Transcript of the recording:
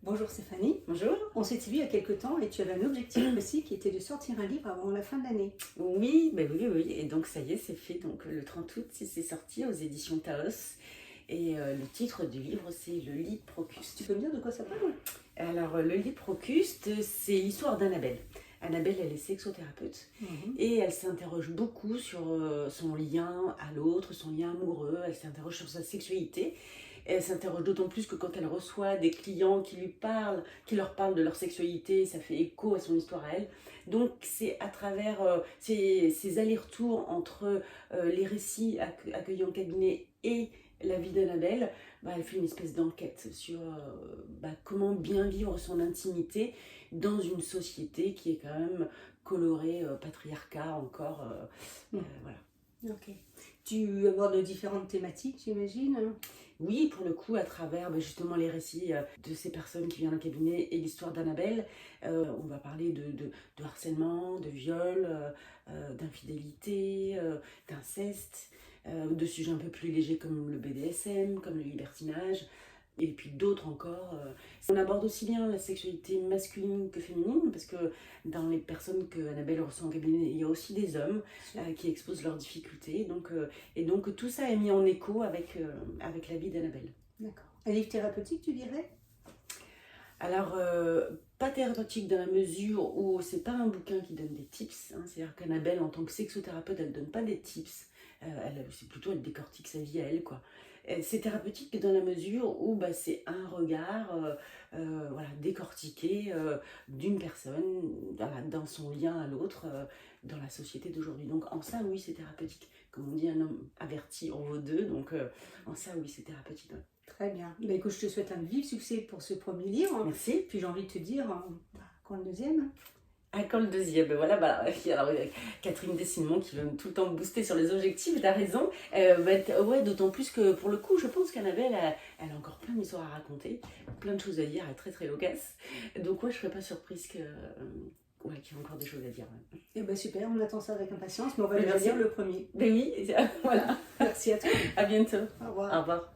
Bonjour Stéphanie, Bonjour. on s'était vu il y a quelques temps et tu avais un objectif précis qui était de sortir un livre avant la fin de l'année. Oui, ben oui, oui. Et donc ça y est, c'est fait. Donc le 30 août, c'est sorti aux éditions Taos. Et le titre du livre, c'est Le lit de Procuste. Tu peux me dire de quoi ça parle? Alors le lit de Procuste, c'est l'histoire d'Annabelle. Annabelle, elle est sexothérapeute et elle s'interroge beaucoup sur son lien à l'autre, son lien amoureux, elle s'interroge sur sa sexualité. Et elle s'interroge d'autant plus que quand elle reçoit des clients qui lui parlent, qui leur parlent de leur sexualité, ça fait écho à son histoire à elle. Donc c'est à travers ces allers-retours entre les récits accueillis en cabinet et la vie d'Annabelle, elle fait une espèce d'enquête sur comment bien vivre son intimité dans une société qui est quand même colorée patriarcat encore. Voilà. Ok. Tu abordes différentes thématiques, j'imagine. Oui, pour le coup, à travers justement les récits de ces personnes qui viennent au cabinet et l'histoire d'Annabelle, on va parler de harcèlement, de viol, d'infidélité, d'inceste, de sujets un peu plus légers comme le BDSM, comme le libertinage, et puis d'autres encore. On aborde aussi bien la sexualité masculine que féminine, parce que dans les personnes que Annabelle reçoit en cabinet, il y a aussi des hommes qui exposent leurs difficultés. Et donc tout ça est mis en écho avec la vie d'Annabelle. D'accord. Un livre thérapeutique, tu dirais? Alors, pas thérapeutique dans la mesure où c'est pas un bouquin qui donne des tips. C'est-à-dire qu'Annabelle, en tant que sexothérapeute, elle donne pas des tips. C'est plutôt, elle décortique sa vie à elle, quoi. C'est thérapeutique dans la mesure où c'est un regard décortiqué d'une personne dans son lien à l'autre dans la société d'aujourd'hui. Donc en ça, oui, c'est thérapeutique. Comme on dit, un homme averti en vaut deux. Donc en ça, oui, c'est thérapeutique. Ouais. Très bien. Écoute, je te souhaite un vif succès pour ce premier livre. Merci. Puis j'ai envie de te dire, quand le deuxième? Quand le deuxième, voilà, alors Catherine Dessimon qui veut tout le temps me booster sur les objectifs, t'as raison. Ouais, d'autant plus que pour le coup, je pense qu'Annabelle, elle a encore plein d'histoires à raconter, plein de choses à dire, elle est très très loquace. Donc ouais, je serais pas surprise qu'il y ait encore des choses à dire. Ouais. Eh ben super, on attend ça avec impatience, mais on va déjà lire le premier. Ben oui, voilà. Merci à toi. À bientôt. Au revoir. Au revoir.